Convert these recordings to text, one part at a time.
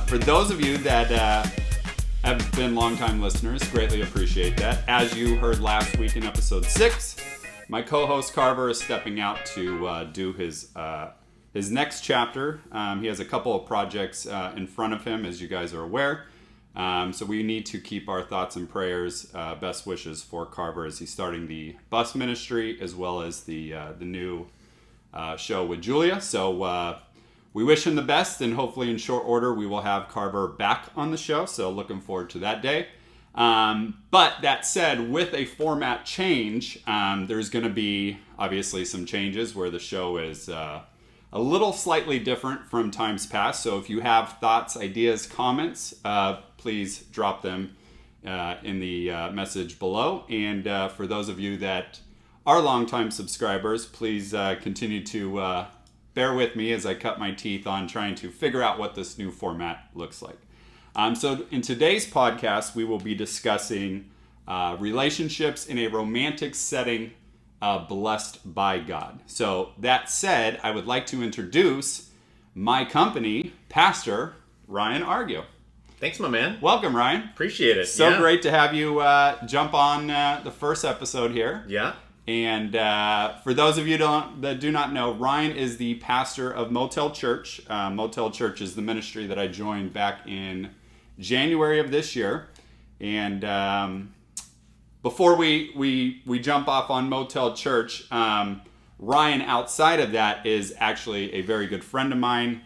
For those of you that have been longtime listeners, greatly appreciate that. As you heard last week in episode 6, my co-host Carver is stepping out to do his next chapter. He has a couple of projects in front of him, as you guys are aware. So we need to keep our thoughts and prayers, best wishes for Carver as he's starting the bus ministry as well as the new show with Julia. So we wish him the best, and hopefully in short order we will have Carver back on the show. So looking forward to that day. But that said, with a format change, there's going to be obviously some changes where the show is a little slightly different from times past. So if you have thoughts, ideas, comments, please drop them in the message below. And for those of you that are longtime subscribers, please continue to bear with me as I cut my teeth on trying to figure out what this new format looks like. So in today's podcast, we will be discussing relationships in a romantic setting blessed by God. So that said, I would like to introduce my company, Pastor Ryan Argue. Thanks, my man. Welcome, Ryan. Appreciate it. So great to have you jump on the first episode here. Yeah. And for those of you that do not know, Ryan is the pastor of Motel Church. Motel Church is the ministry that I joined back in January of this year. And before we jump off on Motel Church, Ryan, outside of that, is actually a very good friend of mine.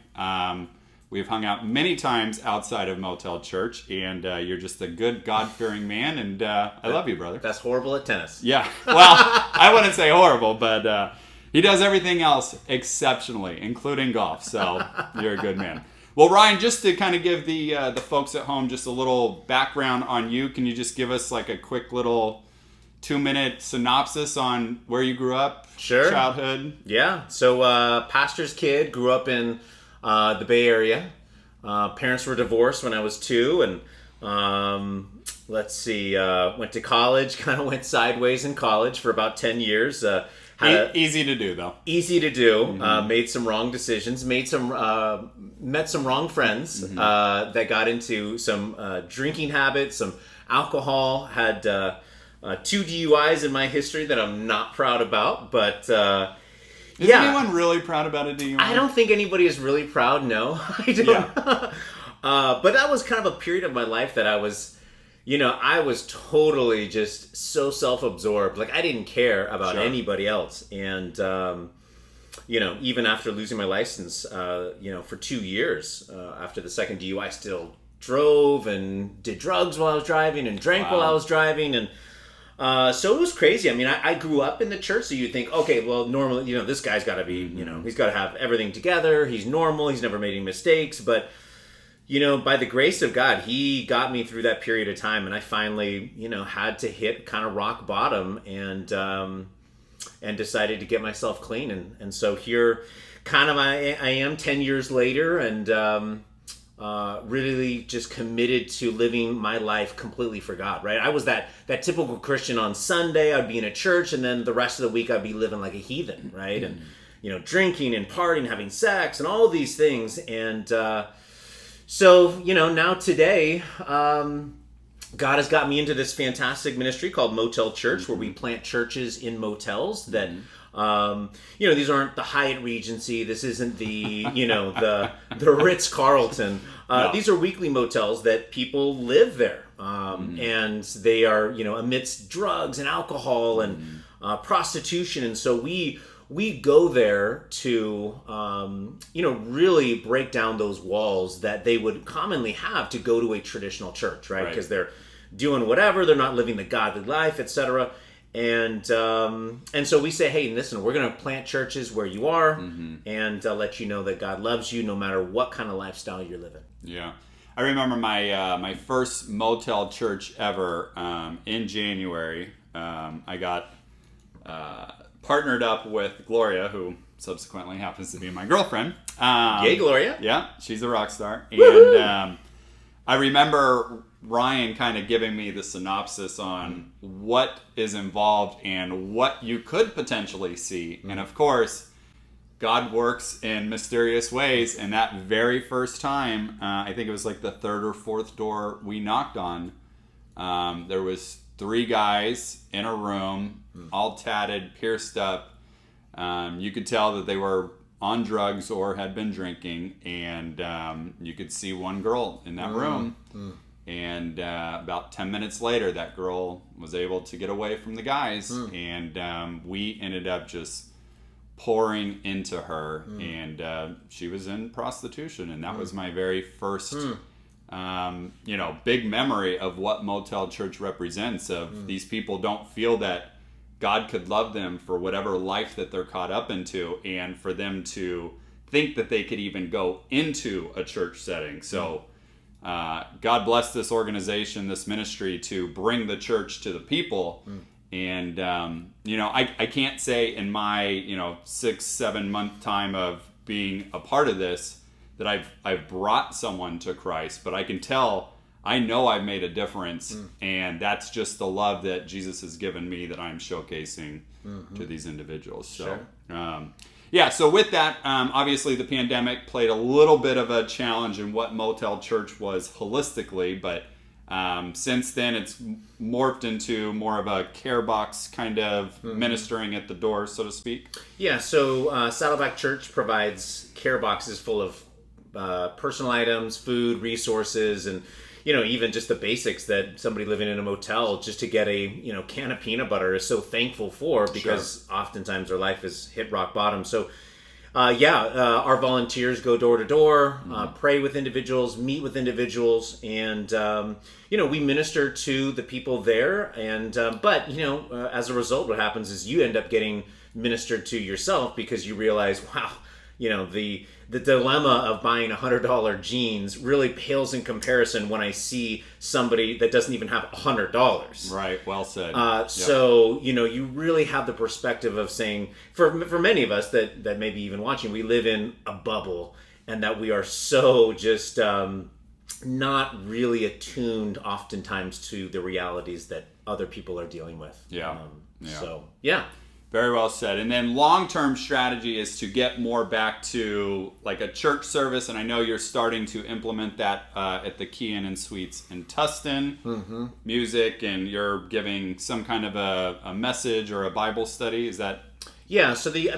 We've hung out many times outside of Motel Church, and you're just a good, God-fearing man, and I love you, brother. That's horrible at tennis. Yeah, well, I wouldn't say horrible, but he does everything else exceptionally, including golf, so you're a good man. Well, Ryan, just to kind of give the folks at home just a little background on you, can you just give us like a quick little 2-minute synopsis on where you grew up? Sure. Childhood? Yeah, so pastor's kid, grew up in the Bay Area. Parents were divorced when I was 2, and went to college, kind of went sideways in college for about 10 years. Easy to do, though. Easy to do. Mm-hmm. Made some wrong decisions. Met some wrong friends that got into some drinking habits, some alcohol. Had 2 DUIs in my history that I'm not proud about, but is anyone really proud about a DUI? I don't think anybody is really proud. No, I don't. Yeah. But that was kind of a period of my life that I was totally just so self-absorbed. Like I didn't care about anybody else. And, even after losing my license, for 2 years, after the second DUI, I still drove and did drugs while I was driving and drank while I was driving. And so it was crazy. I mean, I grew up in the church, so you think, okay, well, normally, this guy's got to be, he's got to have everything together. He's normal. He's never made any mistakes. But, by the grace of God, he got me through that period of time. And I finally, had to hit kind of rock bottom and decided to get myself clean. And so here kind of I am 10 years later, and really just committed to living my life completely for God, right? I was that typical Christian on Sunday. I'd be in a church, and then the rest of the week I'd be living like a heathen, right? And, drinking and partying, having sex, and all these things. And so, now today, God has got me into this fantastic ministry called Motel Church, where we plant churches in motels that... these aren't the Hyatt Regency. This isn't the, the Ritz-Carlton. No. These are weekly motels that people live there. And they are, amidst drugs and alcohol and prostitution. And so we go there to, really break down those walls that they would commonly have to go to a traditional church, right? Because they're doing whatever. They're not living the godly life, etc. And so we say, hey, listen, we're going to plant churches where you are and let you know that God loves you no matter what kind of lifestyle you're living. Yeah. I remember my first Motel Church ever in January. I got partnered up with Gloria, who subsequently happens to be my girlfriend. Yay, Gloria. Yeah, she's a rock star. And I remember Ryan kind of giving me the synopsis on what is involved and what you could potentially see. And of course, God works in mysterious ways. And that very first time, I think it was like the third or fourth door we knocked on, there was 3 guys in a room, all tatted, pierced up. You could tell that they were on drugs or had been drinking, and you could see one girl in that room. And about 10 minutes later, that girl was able to get away from the guys, and we ended up just pouring into her, and she was in prostitution, and that was my very first big memory of what Motel Church represents, of these people don't feel that God could love them for whatever life that they're caught up into, and for them to think that they could even go into a church setting. So God bless this organization, this ministry, to bring the church to the people. And, I can't say in my, 6-7 month time of being a part of this that I've brought someone to Christ, but I can tell, I know I've made a difference, and that's just the love that Jesus has given me that I'm showcasing to these individuals. So, so with that, obviously the pandemic played a little bit of a challenge in what Motel Church was holistically, but since then it's morphed into more of a care box kind of ministering at the door, so to speak. Yeah, so Saddleback Church provides care boxes full of personal items, food, resources, and even just the basics that somebody living in a motel just to get a can of peanut butter is so thankful for, because oftentimes their life has hit rock bottom. So our volunteers go door to door, pray with individuals, meet with individuals, and we minister to the people there. And but as a result, what happens is you end up getting ministered to yourself, because you realize, wow, the dilemma of buying $100 jeans really pales in comparison when I see somebody that doesn't even have $100. Right, well said. So, you really have the perspective of saying, for many of us that may be even watching, we live in a bubble, and that we are so just not really attuned oftentimes to the realities that other people are dealing with. So, yeah. Very well said. And then long-term strategy is to get more back to like a church service. And I know you're starting to implement that at the Key Inn and Suites in Tustin. Music, and you're giving some kind of a message or a Bible study. Is that? Yeah, so the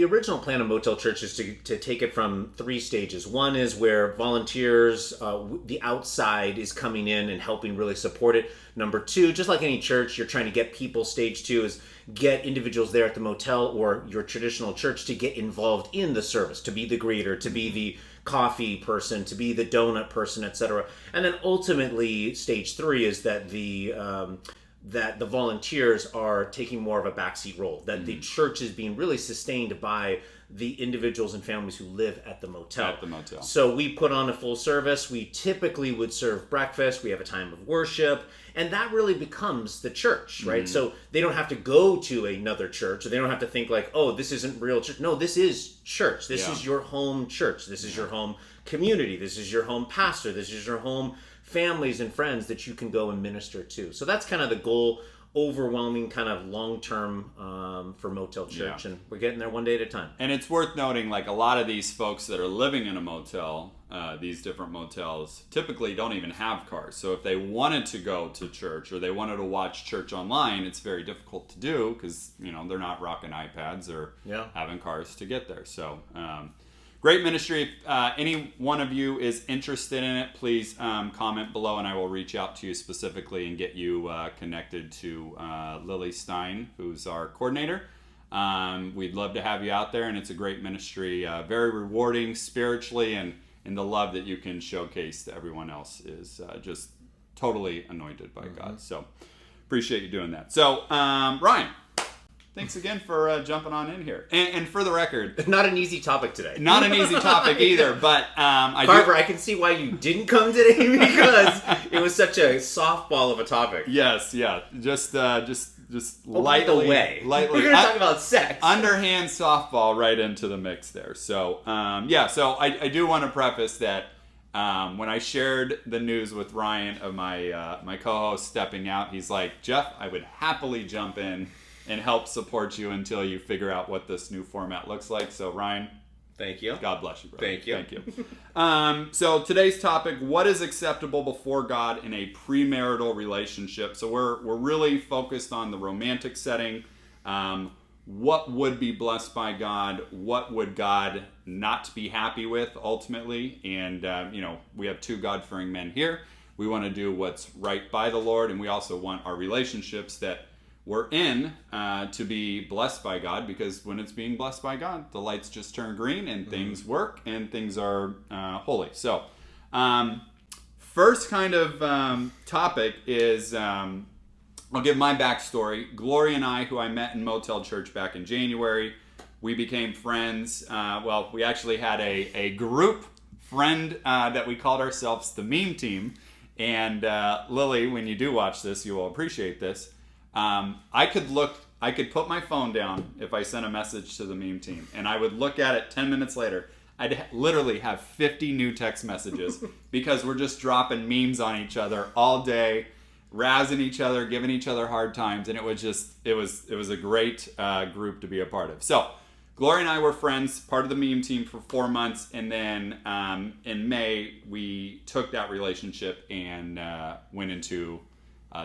original plan of Motel Church is to take it from 3 stages. One is where volunteers, the outside is coming in and helping really support it. Number 2, just like any church, you're trying to get people. Stage 2 is get individuals there at the motel or your traditional church to get involved in the service, to be the greeter, to be the coffee person, to be the donut person, etc. And then ultimately, stage 3 is that the volunteers are taking more of a backseat role, that the church is being really sustained by the individuals and families who live at the motel. So we put on a full service. We typically would serve breakfast. We have a time of worship, and that really becomes the church, right? So they don't have to go to another church, or they don't have to think like, oh, this isn't real church. No, this is church. This is your home church. This is your home community. This is your home pastor. This is your home families and friends that you can go and minister to. So that's kind of the goal, overwhelming kind of long-term for Motel Church, and we're getting there one day at a time. And it's worth noting, like, a lot of these folks that are living in a motel, these different motels, typically don't even have cars. So if they wanted to go to church or they wanted to watch church online, it's very difficult to do because, they're not rocking iPads or having cars to get there. So great ministry. If any one of you is interested in it, please comment below, and I will reach out to you specifically and get you connected to Lily Stein, who's our coordinator. We'd love to have you out there, and it's a great ministry, very rewarding spiritually, and the love that you can showcase to everyone else is just totally anointed by God. So appreciate you doing that. So Ryan, thanks again for jumping on in here. And for the record, not an easy topic today. Not an easy topic either, but Carver, I can see why you didn't come today, because it was such a softball of a topic. Yes, yeah. Just lightly. By the way, lightly. We're going to talk about sex. Underhand softball right into the mix there. So, so I do want to preface that when I shared the news with Ryan of my co-host stepping out, he's like, Jeff, I would happily jump in and help support you until you figure out what this new format looks like. So Ryan, Thank you. God bless you, brother. Thank you. Thank you. So today's topic: what is acceptable before God in a premarital relationship? So we're really focused on the romantic setting. What would be blessed by God? What would God not be happy with ultimately? And we have two God-fearing men here. We want to do what's right by the Lord, and we also want our relationships that we're in to be blessed by God, because when it's being blessed by God, the lights just turn green and things work and things are holy. So first kind of topic is, I'll give my backstory. Gloria and I, who I met in Motel Church back in January, we became friends. We actually had a group friend that we called ourselves the Meme Team. And Lily, when you do watch this, you will appreciate this. I could put my phone down if I sent a message to the Meme Team, and I would look at it 10 minutes later. I'd literally have 50 new text messages because we're just dropping memes on each other all day, razzing each other, giving each other hard times, and it was a great group to be a part of. So Gloria and I were friends, part of the Meme Team for 4 months, and then in May we took that relationship and went into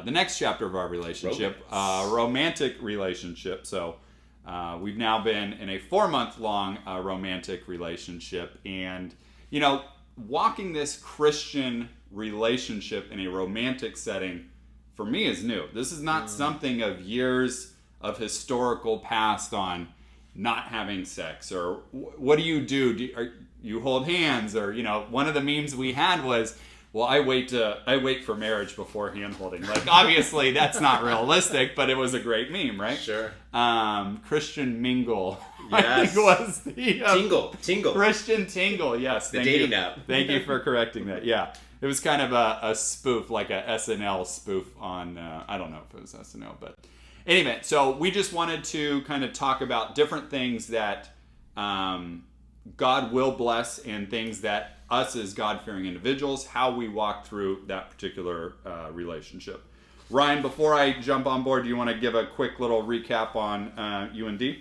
the next chapter of our relationship, romantic relationship. So we've now been in a 4-month-long romantic relationship, and walking this Christian relationship in a romantic setting for me is new. This is not something of years of historical past on not having sex, or what do you do? You hold hands, or one of the memes we had was, well, I wait for marriage before hand holding. Like, obviously that's not realistic, but it was a great meme, right? Sure. Christian Mingle. Yes. I think was the Tingle. Christian Tingle. Yes. The dating app. Thank you for correcting that. Yeah. It was kind of a spoof, like a SNL spoof on, I don't know if it was SNL, but anyway, so we just wanted to kind of talk about different things that God will bless, and things that us as God-fearing individuals, how we walk through that particular relationship. Ryan, before I jump on board, do you want to give a quick little recap on UND?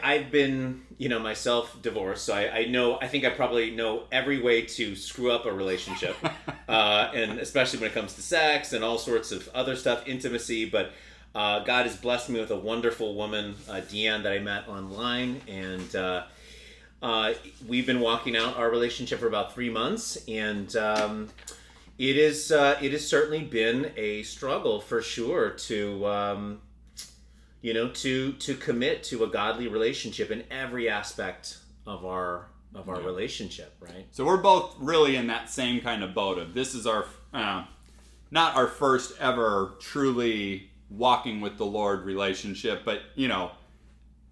I've been, myself divorced, so I think I probably know every way to screw up a relationship, and especially when it comes to sex and all sorts of other stuff, intimacy, but God has blessed me with a wonderful woman, Deanne, that I met online, and we've been walking out our relationship for about 3 months, and it has certainly been a struggle for sure to commit to a godly relationship in every aspect of our relationship, right? So we're both really in that same kind of boat of, this is our not our first ever truly walking with the Lord relationship, but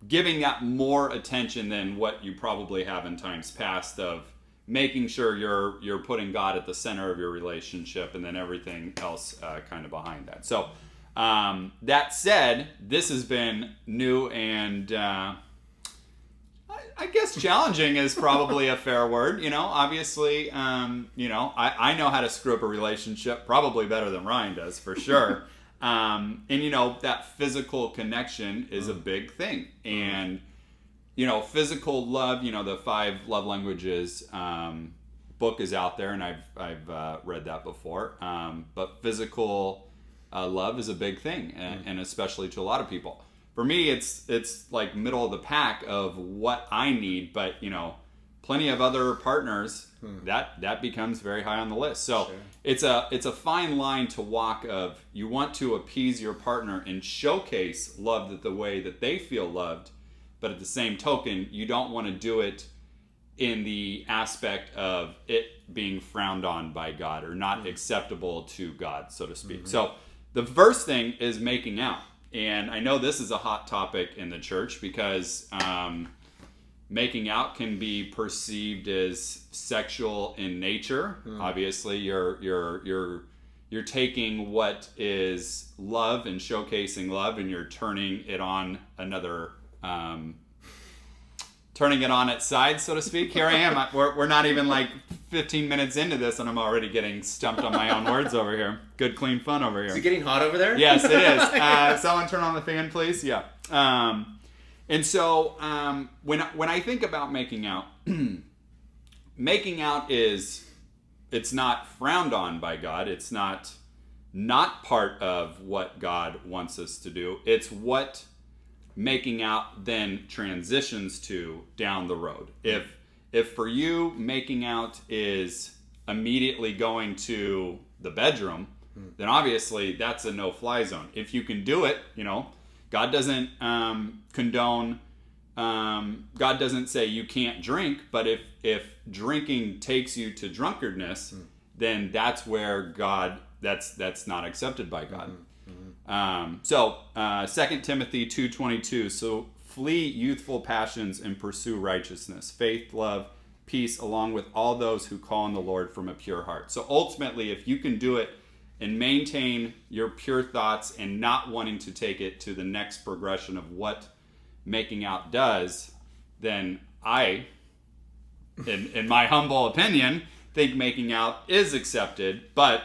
giving that more attention than what you probably have in times past, of making sure you're putting God at the center of your relationship, and then everything else kind of behind that. So that said, this has been new, and I guess challenging is probably a fair word. Obviously, I know how to screw up a relationship probably better than Ryan does, for sure. And that physical connection is a big thing. And, physical love, the 5 love languages book is out there, and I've read that before. But physical love is a big thing, and especially to a lot of people. For me, it's like middle of the pack of what I need, but, plenty of other partners, that becomes very high on the list. So sure. It's a fine line to walk of, you want to appease your partner and showcase love the way that they feel loved, but at the same token, you don't want to do it in the aspect of it being frowned on by God, or not acceptable to God, so to speak. Mm-hmm. So the first thing is making out. And I know this is a hot topic in the church, because making out can be perceived as sexual in nature. Obviously, you're taking what is love and showcasing love, and you're turning it on turning it on its side, so to speak. Here I am. We're not even like 15 minutes into this, and I'm already getting stumped on my own words over here. Good, clean fun over here. Is it getting hot over there? Yes, it is. Someone turn on the fan, please. Yeah. And so when I think about making out, making out it's not frowned on by God. It's not part of what God wants us to do. It's what making out then transitions to down the road. If for you making out is immediately going to the bedroom, then obviously that's a no-fly zone. If you can do it, God doesn't condone. God doesn't say you can't drink, but if drinking takes you to drunkardness, then that's where God that's not accepted by God. So 2 Timothy 2:22. So flee youthful passions and pursue righteousness, faith, love, peace, along with all those who call on the Lord from a pure heart. So ultimately, if you can do it and maintain your pure thoughts and not wanting to take it to the next progression of what making out does, then I, in my humble opinion, think making out is accepted, but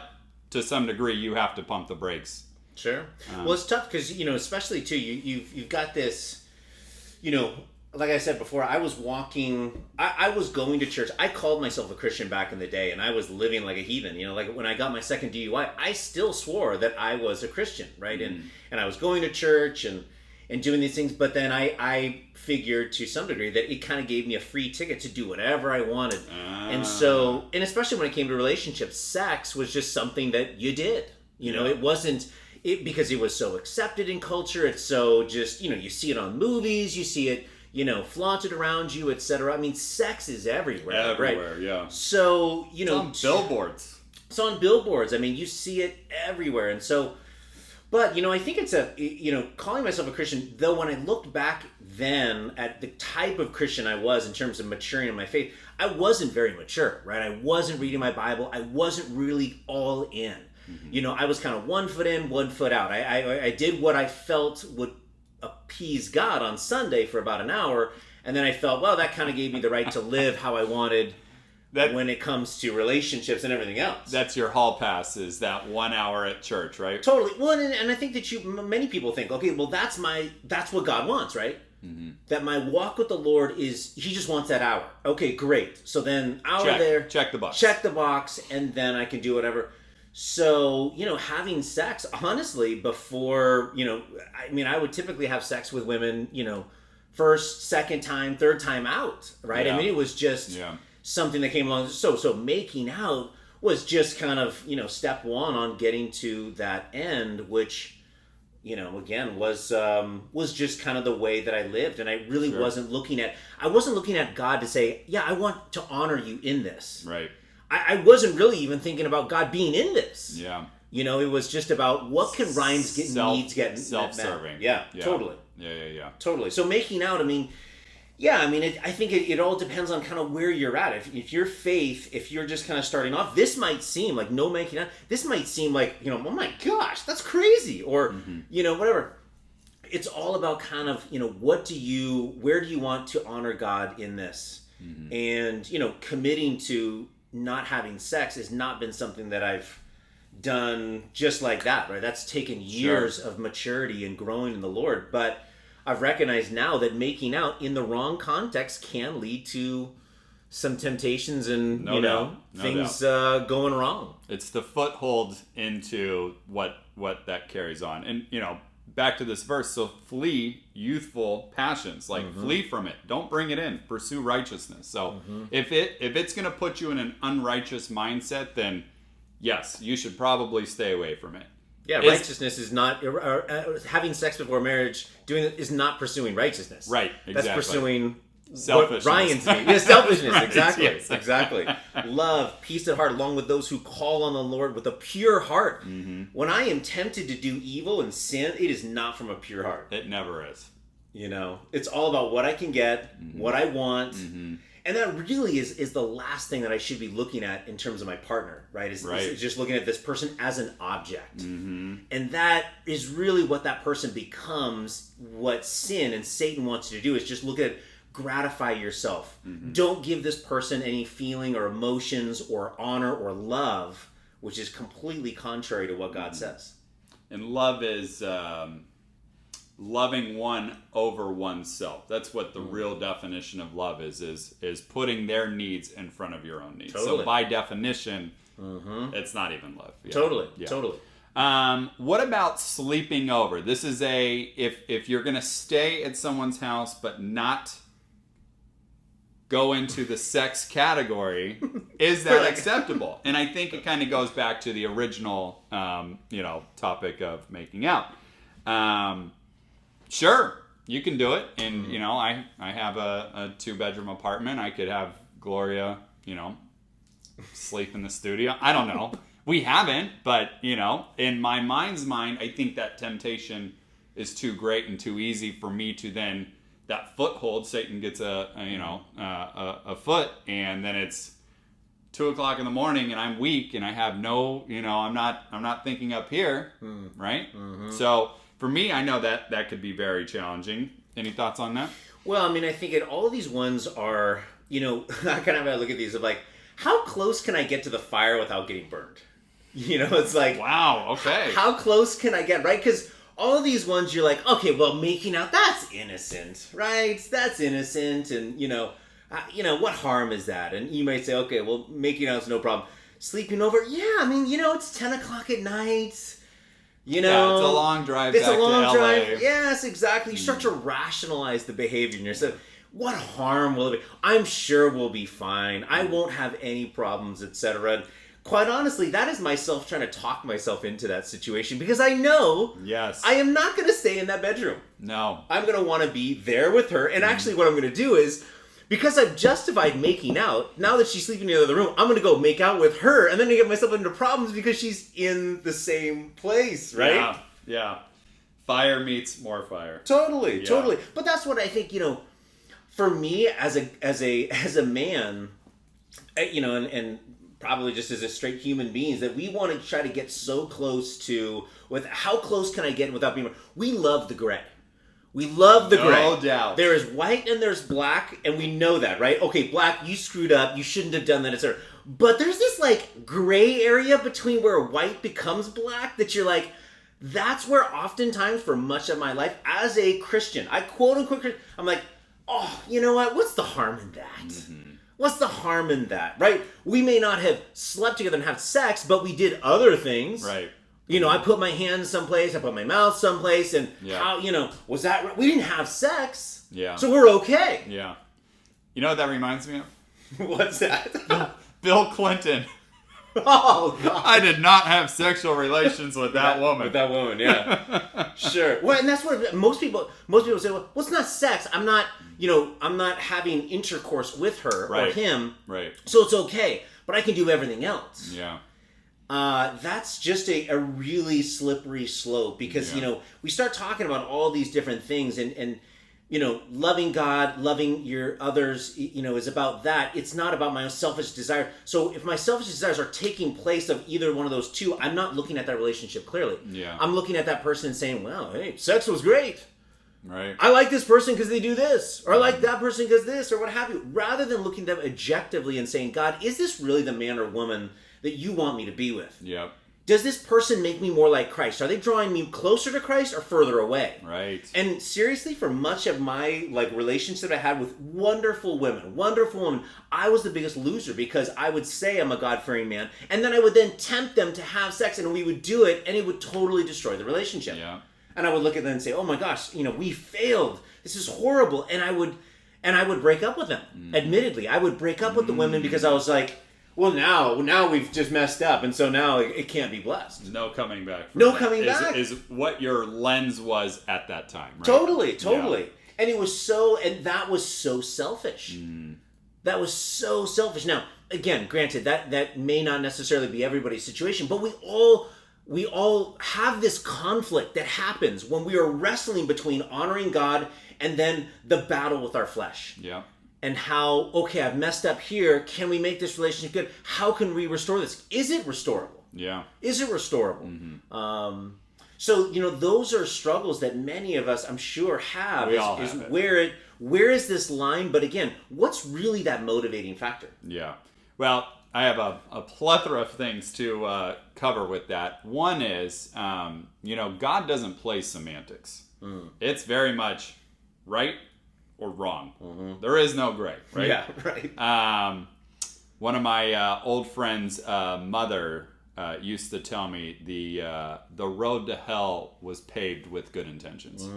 to some degree you have to pump the brakes. Sure. Well, it's tough because, especially too, you've got this, like I said before, I was going to church. I called myself a Christian back in the day, and I was living like a heathen. Like when I got my second DUI, I still swore that I was a Christian, right? And I was going to church and doing these things, but then I figured to some degree that it kind of gave me a free ticket to do whatever I wanted. And so, and especially when it came to relationships, sex was just something that you did. It wasn't... because it was so accepted in culture. It's so just, you see it on movies, you see it, flaunted around you, etc. I mean, sex is everywhere, Everywhere, right? yeah. So, it's on billboards. It's on billboards. I mean, you see it everywhere. And so, but, I think it's calling myself a Christian, though when I looked back then at the type of Christian I was in terms of maturing in my faith, I wasn't very mature, right? I wasn't reading my Bible. I wasn't really all in. I was kind of 1 foot in, 1 foot out. I did what I felt would appease God on Sunday for about an hour, and then I felt, well, that kind of gave me the right to live how I wanted when it comes to relationships and everything else. That's your hall pass, is that 1 hour at church, right? Totally. Well, and I think that many people think, okay, well, that's what God wants, right? That my walk with the Lord is, He just wants that hour. Okay, great. So then check the box. Check the box, and then I can do whatever. So, having sex, honestly, before, I would typically have sex with women, first, second time, third time out, right? Yeah. I mean, it was just something that came along. So making out was just kind of, step one on getting to that end, which, again, was just kind of the way that I lived. And I really wasn't looking at God to say, yeah, I want to honor you in this. Right. I wasn't really even thinking about God being in this. Yeah. It was just about what can Ryan's needs get self-serving. Yeah, totally. Yeah. Totally. So making out, I think it all depends on kind of where you're at. If your faith, if you're just kind of starting off, this might seem like no making out. This might seem like, oh my gosh, that's crazy. Or, whatever. It's all about kind of, where do you want to honor God in this? And, committing to not having sex has not been something that I've done just like that, right? That's taken years of maturity and growing in the Lord. But I've recognized now that making out in the wrong context can lead to some temptations and, things going wrong. It's the foothold into what that carries on. And, back to this verse, so flee youthful passions, flee from it, don't bring it in, pursue righteousness. So if it's going to put you in an unrighteous mindset, then yes, you should probably stay away from it. Righteousness is not having sex before marriage. Doing it is not pursuing righteousness. Right, exactly. That's pursuing selfishness. What Ryan's mean. Yeah, selfishness. Right, exactly. yes. Exactly. Love, peace at heart, along with those who call on the Lord with a pure heart. When I am tempted to do evil and sin, it is not from a pure heart. It never is. It's all about what I can get, what I want. And that really is the last thing that I should be looking at in terms of my partner, right? Is just looking at this person as an object. And that is really what that person becomes. What sin and Satan wants you to do is just look at it, gratify yourself. Don't give this person any feeling or emotions or honor or love, which is completely contrary to what God says. And love is loving one over oneself. That's what the real definition of love is putting their needs in front of your own needs. Totally. So by definition, it's not even love. Yeah. Totally. What about sleeping over? This is if you're going to stay at someone's house but not go into the sex category, is that acceptable? And I think it kind of goes back to the original, topic of making out. Sure, you can do it. And, I have a 2-bedroom apartment. I could have Gloria, sleep in the studio. I don't know. We haven't, but, in my mind's mind, I think that temptation is too great and too easy for me to then, that foothold, Satan gets a foot, and then it's 2:00 in the morning and I'm weak and I have no, I'm not thinking up here, right? Mm-hmm. So for me, I know that could be very challenging. Any thoughts on that? Well, I mean, I think all of these ones are, I kind of look at these of like, how close can I get to the fire without getting burned? It's like, wow, okay. How close can I get, right? Because all of these ones, you're like, okay, well, making out, that's innocent, right? That's innocent, and, what harm is that? And you might say, okay, well, making out's no problem. Sleeping over, yeah, I mean, it's 10 o'clock at night, Yeah, it's a long drive back to LA. Yes, exactly. You start to rationalize the behavior in yourself. What harm will it be? I'm sure we'll be fine. I won't have any problems, etc. Quite honestly, that is myself trying to talk myself into that situation because I know I am not going to stay in that bedroom. No. I'm going to want to be there with her. And actually what I'm going to do is, because I've justified making out, now that she's sleeping in the other room, I'm going to go make out with her and then I get myself into problems because she's in the same place, right? Yeah. Fire meets more fire. Totally. But that's what I think, for me as a man, and probably just as a straight human beings, that we want to try to get so close to, with how close can I get without being, we love the gray. We love the gray. No doubt. There is white and there's black, and we know that, right? Okay, black, you screwed up, you shouldn't have done that, etc. But there's this like gray area between where white becomes black that you're like, that's where oftentimes for much of my life as a Christian, I quote unquote Christian, I'm like, oh, you know what? What's the harm in that? Mm-hmm. What's the harm in that, right? We may not have slept together and have sex, but we did other things. Right. I put my hand someplace, I put my mouth someplace, and how, was that right? We didn't have sex. Yeah. So we're okay. Yeah. You know what that reminds me of? What's that? People Clinton. Oh, God. I did not have sexual relations with that woman. With that woman, yeah. Sure. Well, and that's what most people say, well, it's not sex. I'm not having intercourse with her or him. Right. So it's okay. But I can do everything else. Yeah. That's just a really slippery slope because, we start talking about all these different things and loving God, loving your others, is about that. It's not about my own selfish desire. So if my selfish desires are taking place of either one of those two, I'm not looking at that relationship clearly. Yeah. I'm looking at that person and saying, well, hey, sex was great. Right. I like this person because they do this, or I like that person because this, or what have you. Rather than looking at them objectively and saying, God, is this really the man or woman that you want me to be with? Yep. Does this person make me more like Christ? Are they drawing me closer to Christ or further away? Right. And seriously, for much of my relationship I had with wonderful women, I was the biggest loser because I would say I'm a God-fearing man, and then I would then tempt them to have sex, and we would do it, and it would totally destroy the relationship. Yeah. And I would look at them and say, "Oh my gosh, we failed. This is horrible." And I would break up with them. Admittedly, I would break up with the women because I was like, well, now we've just messed up, and so now it can't be blessed. No coming back. Coming back is what your lens was at that time. Right? Totally. Yeah. And that was so selfish. That was so selfish. Now, again, granted, that may not necessarily be everybody's situation, but we all have this conflict that happens when we are wrestling between honoring God and then the battle with our flesh. Yeah. And how, okay, I've messed up here. Can we make this relationship good? How can we restore this? Is it restorable? Yeah. Is it restorable? Mm-hmm. So, those are struggles that many of us, I'm sure, have. We all have it. Where is this line? But again, what's really that motivating factor? Yeah. Well, I have a plethora of things to cover with that. One is, God doesn't play semantics. It's very much right or wrong. There is no gray, right? Yeah, right. One of my old friends' mother used to tell me the road to hell was paved with good intentions.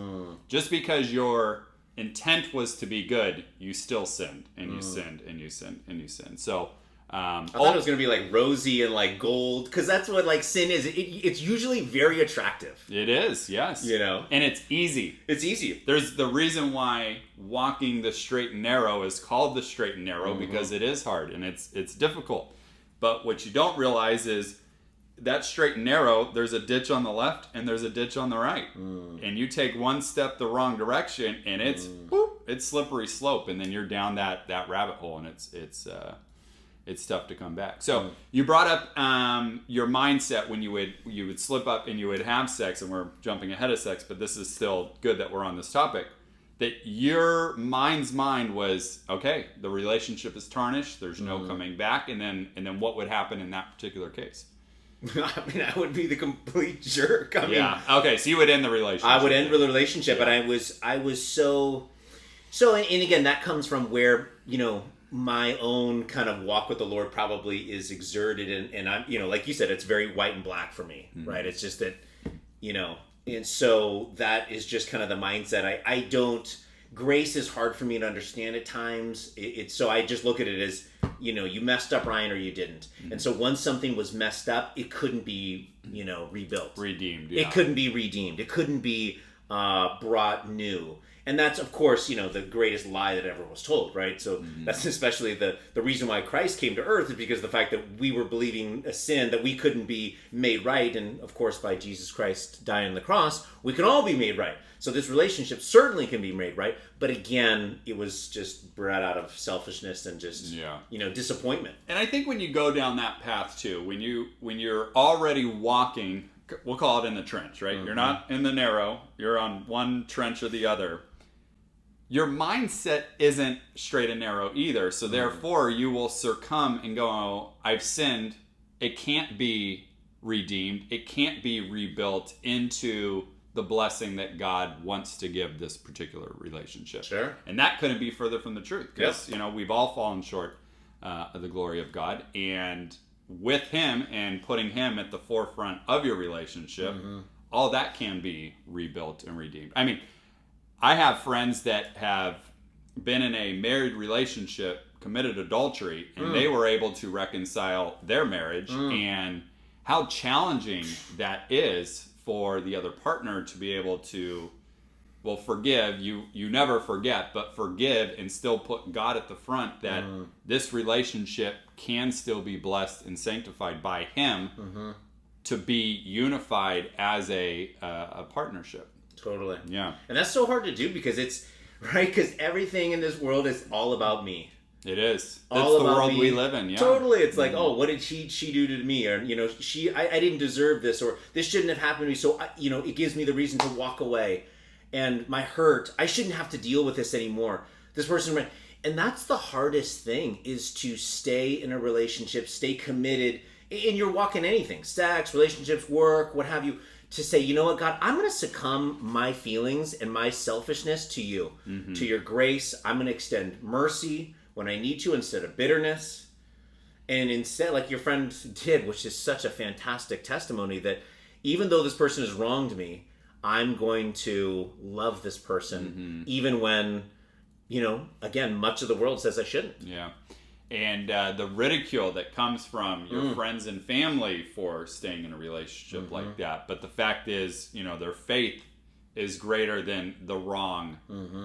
Just because your intent was to be good, you still sinned, and you sinned, and you sinned, and you sinned. So I thought it was going to be like rosy and like gold, because that's what like sin is. It's usually very attractive. It is, yes. You know? And it's easy. It's easy. There's the reason why walking the straight and narrow is called the straight and narrow, because it is hard and it's difficult. But what you don't realize is that straight and narrow, there's a ditch on the left and there's a ditch on the right. And you take one step the wrong direction and it's slippery slope, and then you're down that rabbit hole, and it's tough to come back. So you brought up your mindset when you would slip up and you would have sex, and we're jumping ahead of sex, but this is still good that we're on this topic. That your mind's mind was, okay, the relationship is tarnished, there's no coming back, and then what would happen in that particular case? I mean, I would be the complete jerk. I mean, okay, so you would end the relationship. I would end the relationship, but I was so, and again, that comes from where, you know, my own kind of walk with the Lord probably is exerted, and I'm, you know, like you said, it's very white and black for me, right? It's just that, you know, and so that is just kind of the mindset. I don't, grace is hard for me to understand at times. It's so I just look at it as, you know, you messed up, Ryan, or you didn't. And so once something was messed up, it couldn't be, you know, rebuilt. Redeemed, It couldn't be redeemed. It couldn't be brought new. And that's, of course, you know, the greatest lie that ever was told, right? So that's especially the reason why Christ came to earth, is because of the fact that we were believing a sin that we couldn't be made right. And, of course, by Jesus Christ dying on the cross, we can all be made right. So this relationship certainly can be made right. But again, it was just bred out of selfishness and just, you know, disappointment. And I think when you go down that path, too, when you're already walking, we'll call it in the trench, right? You're not in the narrow. You're on one trench or the other. Your mindset isn't straight and narrow either. So therefore, you will succumb and go, oh, I've sinned. It can't be redeemed. It can't be rebuilt into the blessing that God wants to give this particular relationship. Sure. And that couldn't be further from the truth. Because, you know, we've all fallen short of the glory of God. And with Him and putting Him at the forefront of your relationship, all that can be rebuilt and redeemed. I mean, I have friends that have been in a married relationship, committed adultery, and they were able to reconcile their marriage, and how challenging that is for the other partner to be able to, well, forgive. You never forget, but forgive and still put God at the front, that this relationship can still be blessed and sanctified by Him to be unified as a partnership. Totally. Yeah. And that's so hard to do, because it's, right, because everything in this world is all about me. It is. All That's the about world me. we live in, yeah. Totally. It's like, oh, what did she do to me? Or, you know, I didn't deserve this, or this shouldn't have happened to me, so, you know, it gives me the reason to walk away. And my hurt, I shouldn't have to deal with this anymore. This person, and that's the hardest thing, is to stay in a relationship, stay committed, and you're walking anything, sex, relationships, work, what have you, to say, you know what, God, I'm going to succumb my feelings and my selfishness to you, to your grace. I'm going to extend mercy when I need to, instead of bitterness. And instead, like your friend did, which is such a fantastic testimony, that even though this person has wronged me, I'm going to love this person, even when, you know, again, much of the world says I shouldn't. Yeah. And the ridicule that comes from your friends and family for staying in a relationship like that. But the fact is, you know, their faith is greater than the wrong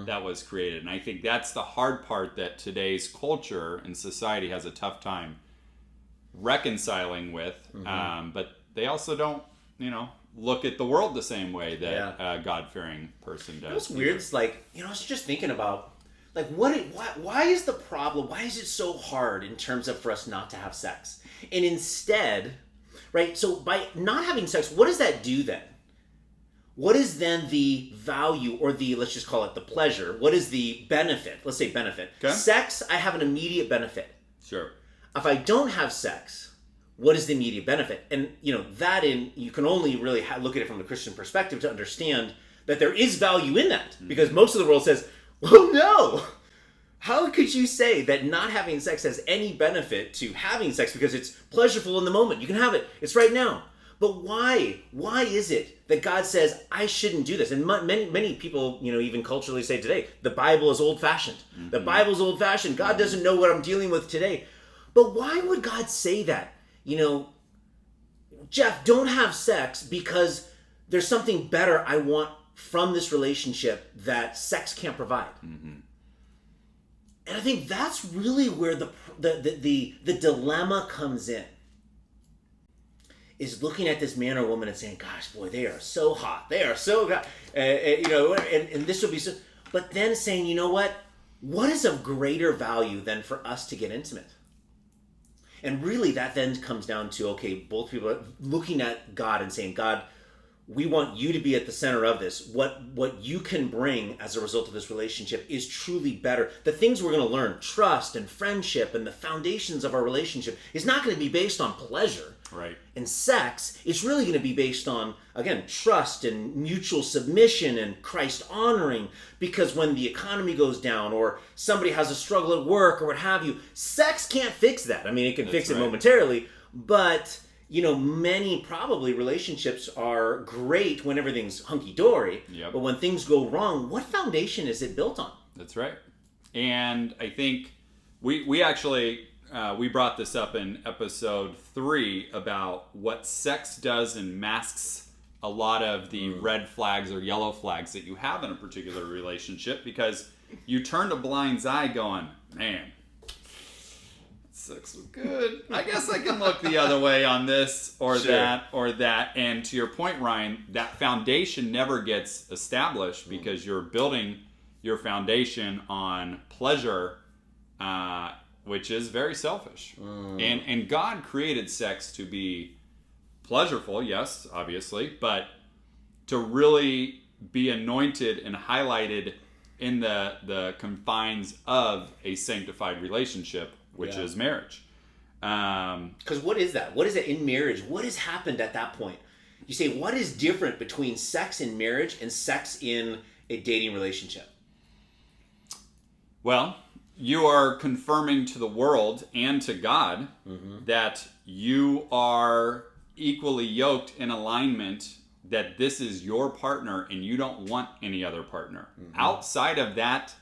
that was created. And I think that's the hard part that today's culture and society has a tough time reconciling with. But they also don't, you know, look at the world the same way that a God-fearing person does. You know what's weird? It's like, you know, I was just thinking about, like, why is the problem? Why is it so hard in terms of for us not to have sex? And instead, right, so by not having sex, what does that do then? What is then the value, or the, let's just call it the pleasure? What is the benefit? Let's say benefit. Okay. Sex, I have an immediate benefit. Sure. If I don't have sex, what is the immediate benefit? And, you know, you can only really look at it from the Christian perspective to understand that there is value in that. Because most of the world says, well, no. How could you say that not having sex has any benefit to having sex because it's pleasurable in the moment? You can have it. It's right now. But why? Why is it that God says, I shouldn't do this? And many people, even culturally say today, the Bible is old-fashioned. Mm-hmm. The Bible's old-fashioned. God doesn't know what I'm dealing with today. But why would God say that? Jeff, don't have sex because there's something better I want from this relationship that sex can't provide. Mm-hmm. And I think that's really where the dilemma comes in. Is looking at this man or woman and saying, gosh, boy, they are so hot. They are so hot. And this will be so... But then saying, you know what? What is of greater value than for us to get intimate? And really that then comes down to, okay, both people are looking at God and saying, God, we want you to be at the center of this. What you can bring as a result of this relationship is truly better. The things we're going to learn, trust and friendship and the foundations of our relationship, is not going to be based on pleasure. Right. And sex is really going to be based on, again, trust and mutual submission and Christ honoring. Because when the economy goes down or somebody has a struggle at work or what have you, sex can't fix that. I mean, it can fix it momentarily, but... many probably relationships are great when everything's hunky-dory. Yep. But when things go wrong, what foundation is it built on? That's right. And I think we actually, we brought this up in episode 3 about what sex does and masks a lot of the red flags or yellow flags that you have in a particular relationship, because you turn a blind eye going, man, sex was good. I guess I can look the other way on this or that or that. And to your point, Ryan, that foundation never gets established because you're building your foundation on pleasure, which is very selfish. And God created sex to be pleasureful, yes, obviously, but to really be anointed and highlighted in the confines of a sanctified relationship, which is marriage. Because what is that? What is it in marriage? What has happened at that point? You say, what is different between sex in marriage and sex in a dating relationship? Well, you are confirming to the world and to God that you are equally yoked in alignment, that this is your partner and you don't want any other partner. Outside of that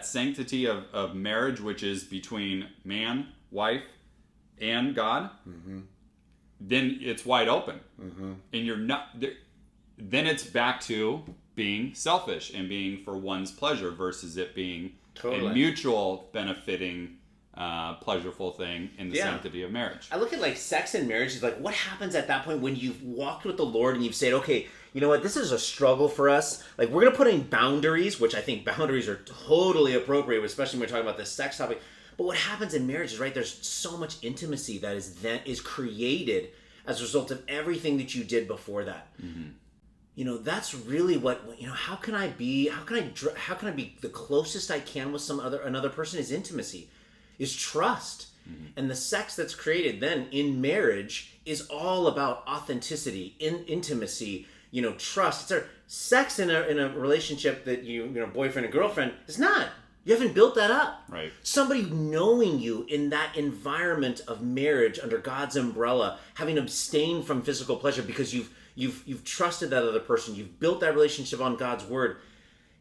sanctity of marriage, which is between man, wife, and God, then it's wide open. And you're not... Then it's back to being selfish and being for one's pleasure versus it being a mutual benefiting, pleasureful thing in the sanctity of marriage. I look at like sex and marriage is like, what happens at that point when you've walked with the Lord and you've said, okay, you know what, this is a struggle for us. Like, we're going to put in boundaries, which I think boundaries are totally appropriate, especially when we're talking about this sex topic. But what happens in marriage is, right, there's so much intimacy that is created as a result of everything that you did before that. That's really what, how can I be the closest I can with another person is intimacy, is trust. And the sex that's created then in marriage is all about authenticity, intimacy, trust. It's sex in a relationship that boyfriend and girlfriend is not. You haven't built that up. Right. Somebody knowing you in that environment of marriage under God's umbrella, having abstained from physical pleasure because you've trusted that other person, you've built that relationship on God's word.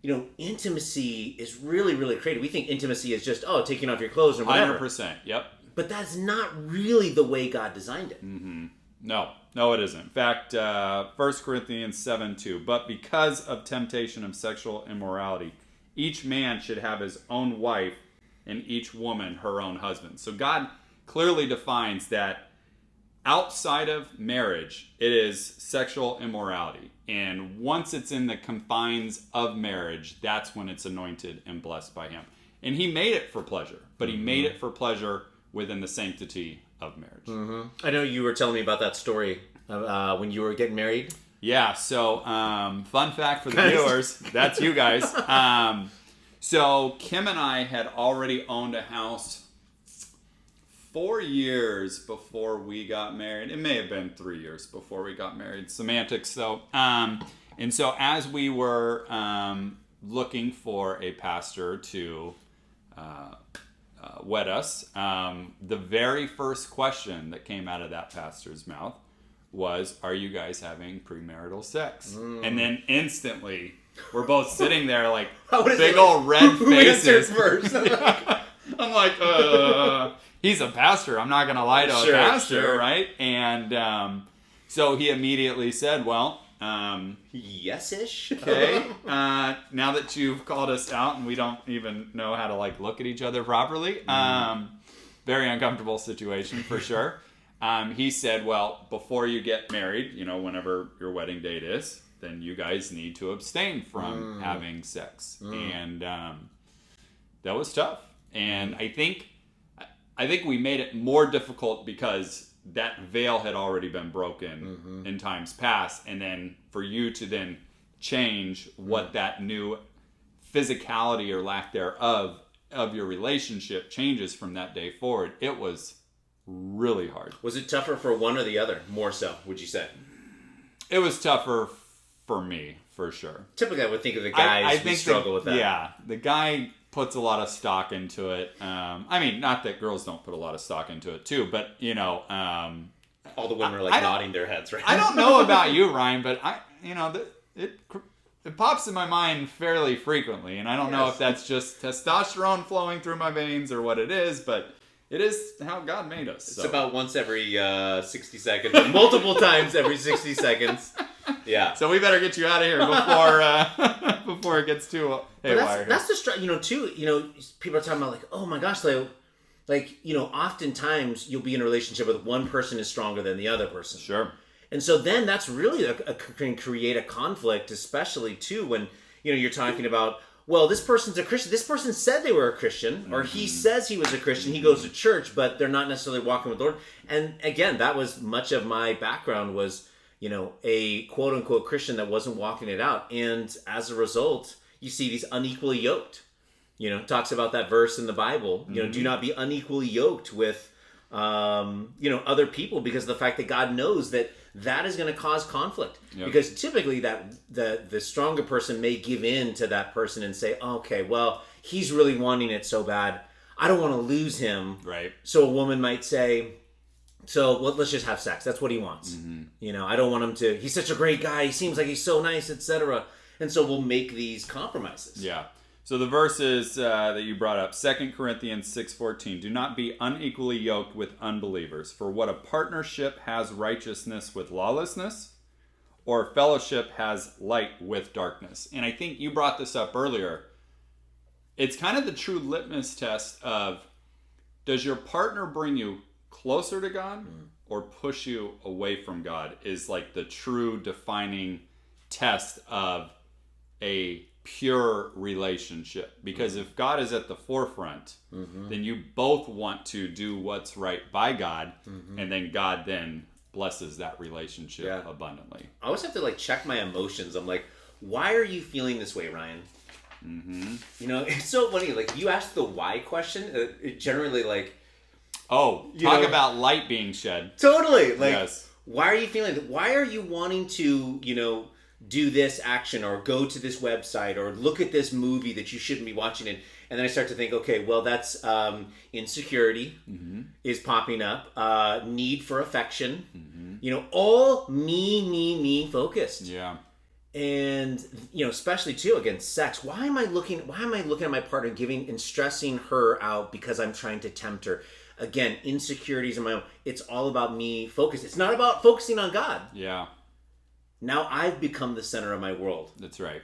Intimacy is really, really created. We think intimacy is just, taking off your clothes or whatever. 100%, yep. But that's not really the way God designed it. No, it isn't. In fact, 1 Corinthians 7:2, but because of temptation of sexual immorality, each man should have his own wife and each woman her own husband. So God clearly defines that outside of marriage, it is sexual immorality. And once it's in the confines of marriage, that's when it's anointed and blessed by him. And he made it for pleasure, but he made it for pleasure within the sanctity of marriage. I know you were telling me about that story when you were getting married. Yeah, so fun fact for the viewers, that's you guys. So Kim and I had already owned a house 4 years before we got married. It may have been 3 years before we got married. Semantics, though. And so as we were looking for a pastor to wed us, the very first question that came out of that pastor's mouth was, "Are you guys having premarital sex?" And then instantly, we're both sitting there like big old red faces. First? I'm like, he's a pastor. I'm not going to lie to a pastor, right? And so he immediately said, well, yes-ish. Okay. Now that you've called us out and we don't even know how to like look at each other properly, very uncomfortable situation for sure. He said, well, before you get married, whenever your wedding date is, then you guys need to abstain from having sex. And that was tough. And I think we made it more difficult because that veil had already been broken in times past. And then for you to then change what that new physicality or lack thereof of your relationship changes from that day forward, it was really hard. Was it tougher for one or the other? More so, would you say? It was tougher for me, for sure. Typically, I would think of the guys who struggle with that. Yeah, the guy puts a lot of stock into it. I mean, not that girls don't put a lot of stock into it too, but all the women are like nodding their heads, right? I don't know about you, Ryan, but it pops in my mind fairly frequently, and I don't know if that's just testosterone flowing through my veins or what it is, but it is how God made us. It's about once every 60 seconds, multiple times every 60 seconds. Yeah. So we better get you out of here before it gets too haywire. That's the too. People are talking about like, oh my gosh, oftentimes you'll be in a relationship with one person is stronger than the other person. Sure. And so then that's really can create a conflict, especially too when you're talking about, well, this person's a Christian. This person said they were a Christian, or he says he was a Christian. He goes to church, but they're not necessarily walking with the Lord. And again, that was much of my background was, a quote unquote Christian that wasn't walking it out. And as a result, you see these unequally yoked. Talks about that verse in the Bible. Do not be unequally yoked with, other people, because of the fact that God knows that is going to cause conflict. Yep. Because typically that the stronger person may give in to that person and say, okay, well, he's really wanting it so bad, I don't want to lose him. Right. So a woman might say, let's just have sex. That's what he wants. I don't want him to. He's such a great guy. He seems like he's so nice, etc. And so we'll make these compromises. Yeah. So the verses that you brought up, 2 Corinthians 6:14, do not be unequally yoked with unbelievers. For what a partnership has righteousness with lawlessness, or fellowship has light with darkness. And I think you brought this up earlier. It's kind of the true litmus test of, does your partner bring you closer to God or push you away from God, is like the true defining test of a pure relationship. Because if God is at the forefront, then you both want to do what's right by God, and then God then blesses that relationship abundantly. I always have to check my emotions. I'm like, why are you feeling this way, Ryan? It's so funny. You ask the why question, it generally talk about light being shed. Totally. Yes. Why are you feeling that? Why are you wanting to, do this action or go to this website or look at this movie that you shouldn't be watching it? And then I start to think, okay, well, that's insecurity is popping up, need for affection, all me focused. Yeah. And, especially too, again, sex. Why am I looking at my partner and stressing her out because I'm trying to tempt her? Again, insecurities in my own. It's all about me focused. It's not about focusing on God. Yeah. Now I've become the center of my world. That's right.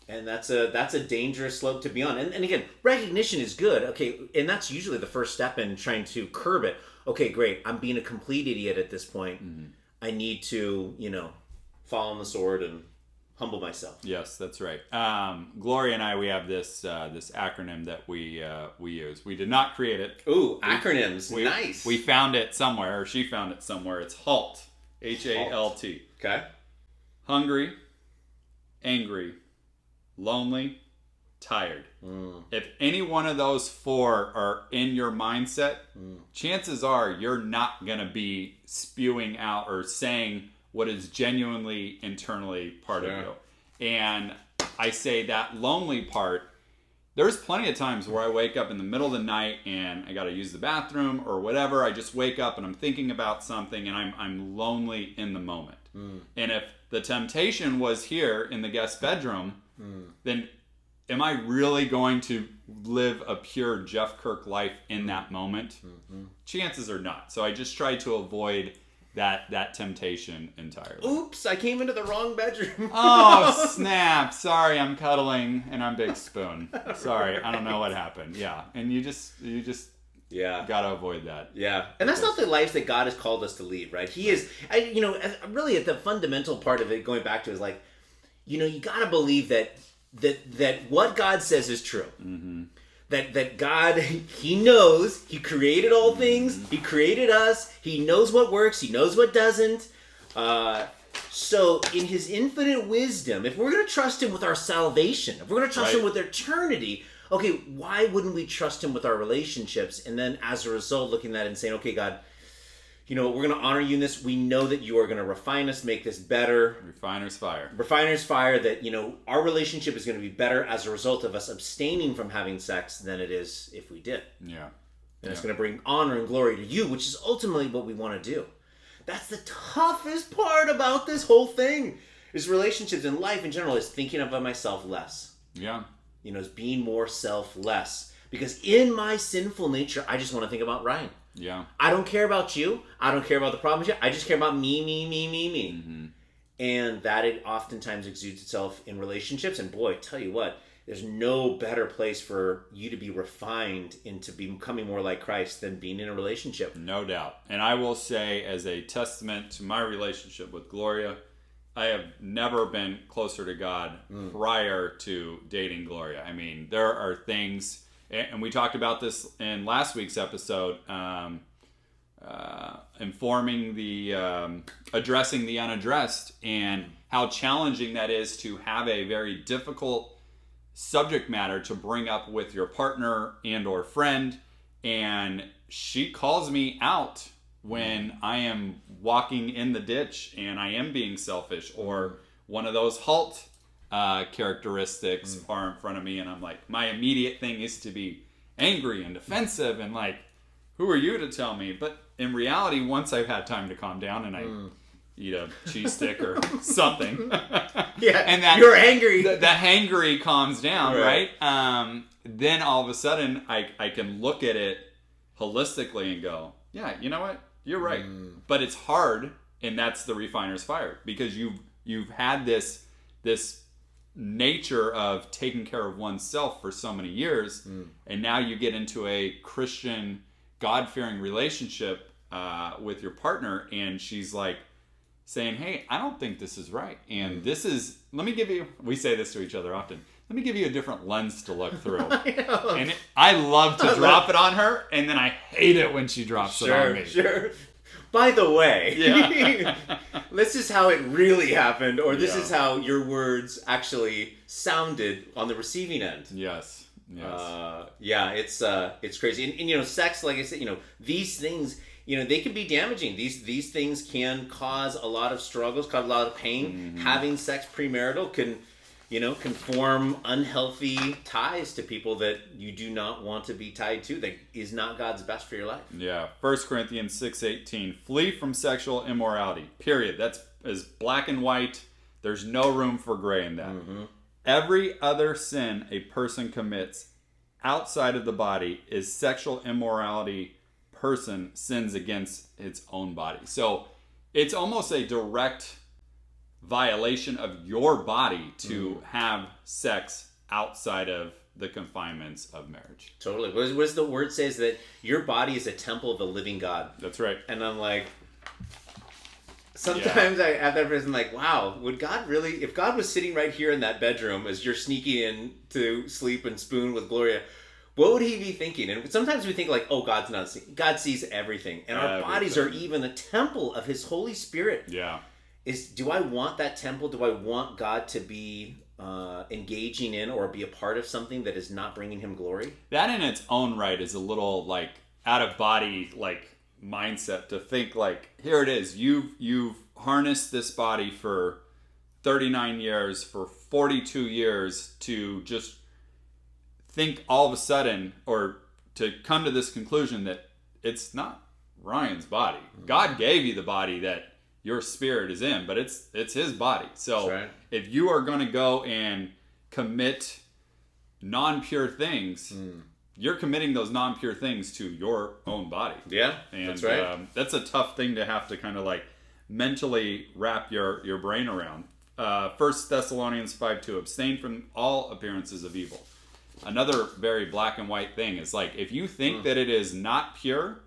And that's a dangerous slope to be on. And again, recognition is good. Okay, and that's usually the first step in trying to curb it. Okay, great. I'm being a complete idiot at this point. I need to, fall on the sword and humble myself. Yes, that's right. Gloria and I, we have this acronym that we use. We did not create it. Ooh, acronyms. Nice. We found it somewhere, or she found it somewhere. It's HALT. HALT. Okay. Hungry, angry, lonely, tired. If any one of those four are in your mindset, chances are you're not going to be spewing out or saying what is genuinely internally part of you. And I say that lonely part, there's plenty of times where I wake up in the middle of the night and I got to use the bathroom or whatever. I just wake up and I'm thinking about something and I'm lonely in the moment. And if the temptation was here in the guest bedroom, then am I really going to live a pure Jeff Kirk life in that moment? Chances are not. So I just try to avoid that temptation entirely. Oops, I came into the wrong bedroom. Oh, snap. Sorry, I'm cuddling and I'm Big Spoon. Sorry, I don't know what happened. Yeah. And you just gotta avoid that. Yeah. And that's not the life that God has called us to lead, right? He is, really at the fundamental part of it, going back to is like, you gotta believe that what God says is true. That God, He knows, He created all things, He created us, He knows what works, He knows what doesn't. So in His infinite wisdom, if we're going to trust Him with our salvation, if we're going to trust Him with eternity, okay, why wouldn't we trust Him with our relationships? And then as a result, looking at it and saying, okay, God, we're going to honor you in this. We know that you are going to refine us, make this better. Refiner's fire. Refiner's fire, that, our relationship is going to be better as a result of us abstaining from having sex than it is if we did. Yeah. And it's going to bring honor and glory to you, which is ultimately what we want to do. That's the toughest part about this whole thing, is relationships and life in general, is thinking of myself less. Yeah. Is being more selfless. Because in my sinful nature, I just want to think about Ryan. Yeah. I don't care about you. I don't care about the problems yet. I just care about me. And that it oftentimes exudes itself in relationships. And boy, tell you what, there's no better place for you to be refined into becoming more like Christ than being in a relationship. No doubt. And I will say, as a testament to my relationship with Gloria, I have never been closer to God prior to dating Gloria. I mean, there are things... And we talked about this in last week's episode, addressing the unaddressed, and how challenging that is to have a very difficult subject matter to bring up with your partner and or friend. And she calls me out when I am walking in the ditch and I am being selfish, or one of those halt characteristics are in front of me, and I'm like, my immediate thing is to be angry and defensive and like, who are you to tell me? But in reality, once I've had time to calm down and I eat a cheese stick or something, and that you're angry, the hangry calms down, right? Then all of a sudden I can look at it holistically and go, yeah, you know what, you're right. But it's hard, and that's the refiner's fire, because you've had this nature of taking care of oneself for so many years, and now you get into a Christian, God-fearing relationship with your partner, and she's like saying, hey, I don't think this is right, and this is, we say this to each other often, let me give you a different lens to look through. And I love to drop it on her, and then I hate it when she drops it on me. Sure. By the way, this is how it really happened, or this is how your words actually sounded on the receiving end. Yes. It's crazy. And sex, like I said, these things, they can be damaging. These things can cause a lot of struggles, cause a lot of pain. Having sex premarital can form unhealthy ties to people that you do not want to be tied to, that is not God's best for your life. Yeah. 1 Corinthians 6:18, flee from sexual immorality, period. That's as black and white. There's no room for gray in that. Every other sin a person commits outside of the body is sexual immorality. Person sins against its own body. So it's almost a direct violation of your body to have sex outside of the confinements of marriage. Totally. What does the word say is that your body is a temple of the living God. That's right. And I'm like, sometimes I have that person like, wow, would God really, if God was sitting right here in that bedroom as you're sneaking in to sleep and spoon with Gloria, what would he be thinking? And sometimes we think like, oh, God's not seeing. God sees everything. And our bodies are even a temple of his Holy Spirit. Yeah. Do I want that temple? Do I want God to be engaging in or be a part of something that is not bringing him glory? That in its own right is a little like out of body, like mindset to think like, here it is, you've harnessed this body for 39 years, for 42 years, to just think all of a sudden, or to come to this conclusion that it's not Ryan's body. God gave you the body that your spirit is in, but it's his body. So if you are going to go and commit non-pure things, you're committing those non-pure things to your own body. Yeah, and that's right. That's a tough thing to have to kind of like mentally wrap your brain around. 1 Thessalonians 5:2, abstain from all appearances of evil. Another very black and white thing is like, if you think that it is not pure,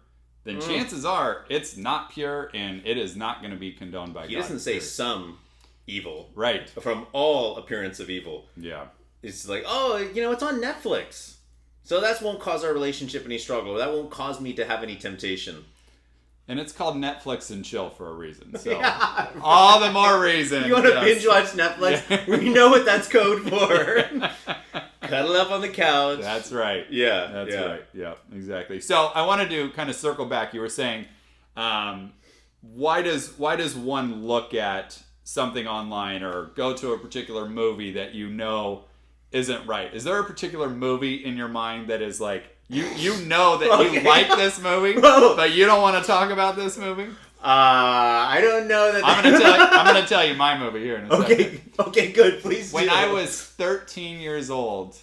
then chances are it's not pure, and it is not going to be condoned by God. He doesn't say some evil. Right. From all appearance of evil. Yeah. It's like, oh, it's on Netflix. So that won't cause our relationship any struggle. That won't cause me to have any temptation. And it's called Netflix and chill for a reason. So all the more reason. You want to binge watch Netflix? Yeah. We know what that's code for. Cuddle up on the couch. That's right. Yeah. That's right. Yeah, exactly. So I wanted to kind of circle back. You were saying, why does one look at something online or go to a particular movie that isn't right? Is there a particular movie in your mind that is like, you know that you like this movie, but you don't want to talk about this movie? I don't know that. I'm gonna tell you my movie here in a second. Okay, good. Please. When I was 13 years old,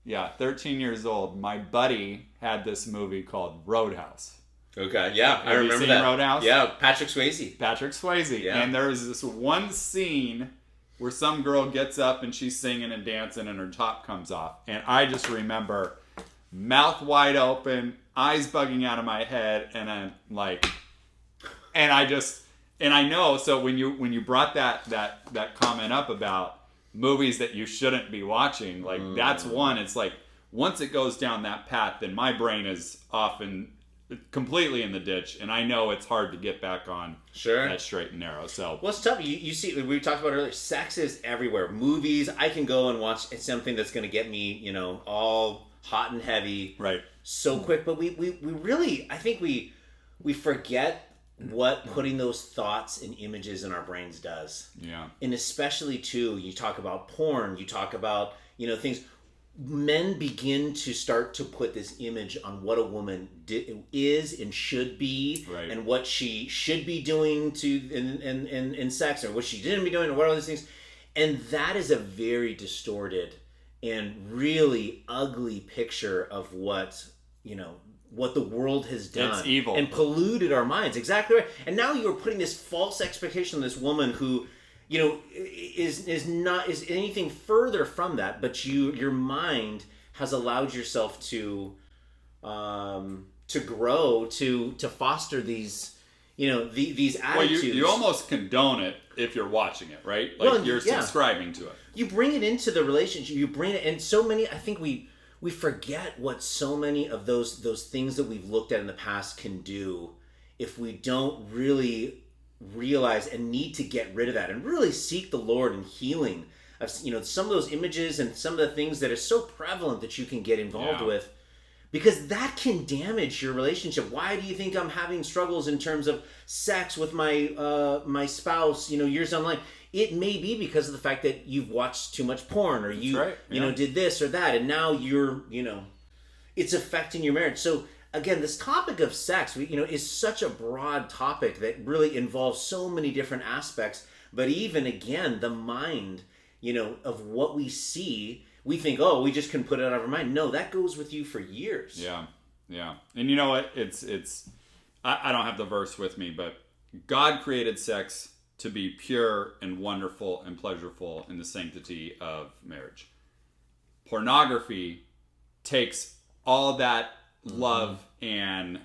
my buddy had this movie called Roadhouse. Okay, yeah, I remember you seen that. Roadhouse? Yeah, Patrick Swayze. Yeah. And there was this one scene where some girl gets up and she's singing and dancing and her top comes off, and I just remember mouth wide open, eyes bugging out of my head, and I'm like, and I know. So when you brought that comment up about movies that you shouldn't be watching, like that's one. It's like once it goes down that path, then my brain is often completely in the ditch, and I know it's hard to get back on that straight and narrow. So well, it's tough. You see, we talked about earlier, sex is everywhere. Movies, I can go and watch something that's going to get me, all hot and heavy, right, so quick. But we really, I think we forget what putting those thoughts and images in our brains does. Yeah. And especially too, you talk about porn, you talk about, things. Men begin to start to put this image on what a woman is and should be, right, and what she should be doing in sex, or what she didn't be doing, or what are these things. And that is a very distorted and really ugly picture of what the world has done. It's evil. And polluted our minds. Exactly right. And now you're putting this false expectation on this woman who, is anything further from that, but your mind has allowed yourself to grow, to foster these, these attitudes. Well, you almost condone it if you're watching it, right? Like you're subscribing to it. You bring it into the relationship. You bring it, and so many. I think we forget what so many of those things that we've looked at in the past can do if we don't really realize and need to get rid of that and really seek the Lord in healing of some of those images and some of the things that are so prevalent that you can get involved with, because that can damage your relationship. Why do you think I'm having struggles in terms of sex with my spouse, years online? It may be because of the fact that you've watched too much porn, or you did this or that, and now you're it's affecting your marriage. So again, this topic of sex, is such a broad topic that really involves so many different aspects. But even again, the mind, of what we see, we think, oh, we just can put it out of our mind. No, that goes with you for years. Yeah, yeah. And you know what? It's. I don't have the verse with me, but God created sex to be pure and wonderful and pleasurable in the sanctity of marriage. Pornography takes all that love and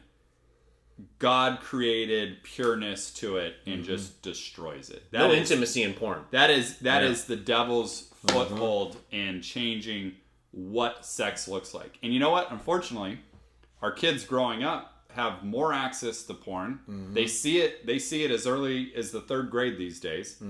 God created pureness to it and just destroys it. No intimacy in porn. That is the devil's foothold in changing what sex looks like. And you know what? Unfortunately, our kids growing up have more access to porn. They see it as early as the 3rd grade these days.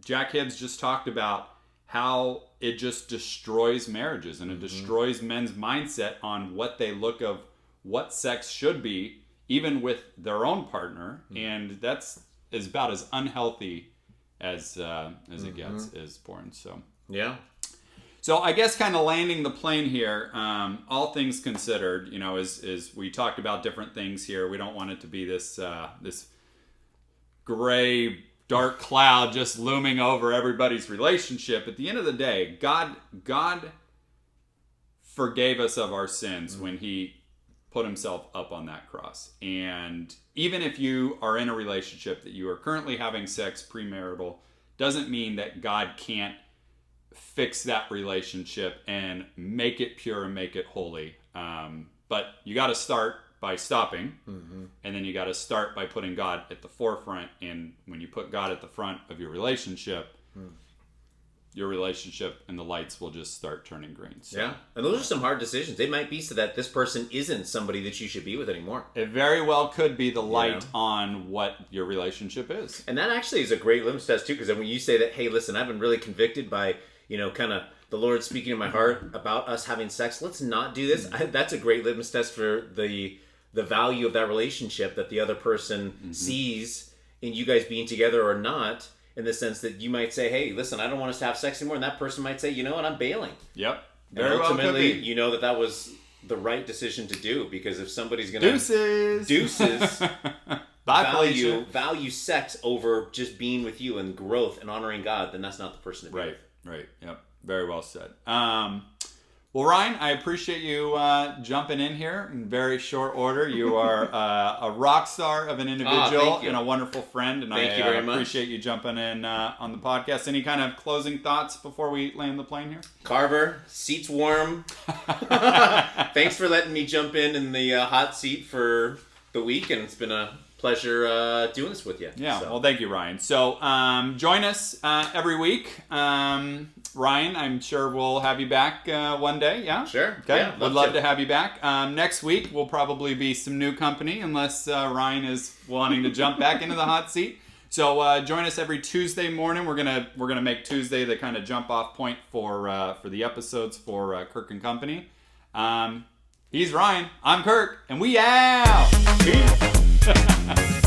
Jack Hibbs just talked about how it just destroys marriages and it destroys men's mindset on what they look of what sex should be, even with their own partner, and that's is about as unhealthy as it gets, is porn. So yeah. So I guess kind of landing the plane here, all things considered, is we talked about different things here. We don't want it to be this this gray, dark cloud just looming over everybody's relationship. At the end of the day, God forgave us of our sins when he put himself up on that cross. And even if you are in a relationship that you are currently having sex premarital, doesn't mean that God can't fix that relationship and make it pure and make it holy. But you got to start by stopping, and then you got to start by putting God at the forefront. And when you put God at the front of your relationship and the lights will just start turning green. So, yeah, and those are some hard decisions. It might be so that this person isn't somebody that you should be with anymore. It very well could be the light on what your relationship is. And that actually is a great litmus test too, because when you say that, hey, listen, I've been really convicted by, kind of the Lord speaking in my heart about us having sex. Let's not do this. That's a great litmus test for the value of that relationship that the other person sees in you guys being together or not. In the sense that you might say, hey, listen, I don't want us to have sex anymore. And that person might say, you know what, I'm bailing. Yep. Very and ultimately, you know that was the right decision to do. Because if somebody's going to... Deuces. value sex over just being with you and growth and honoring God, then that's not the person to be with. Right. Yep. Very well said. Well, Ryan, I appreciate you jumping in here in very short order. You are a rock star of an individual and a wonderful friend, and thank you very much. Appreciate you jumping in on the podcast. Any kind of closing thoughts before we land the plane here? Carver, seat's warm. Thanks for letting me jump in the hot seat for the week, and it's been a pleasure doing this with you. Yeah, well, thank you, Ryan. So join us every week. Ryan, I'm sure we'll have you back one day, yeah? Sure. Okay, yeah, would love to have you back. Next week will probably be some new company, unless Ryan is wanting to jump back into the hot seat. So join us every Tuesday morning. We're gonna make Tuesday the kind of jump off point for the episodes for Kirk and Company. He's Ryan, I'm Kirk, and we out. Peace.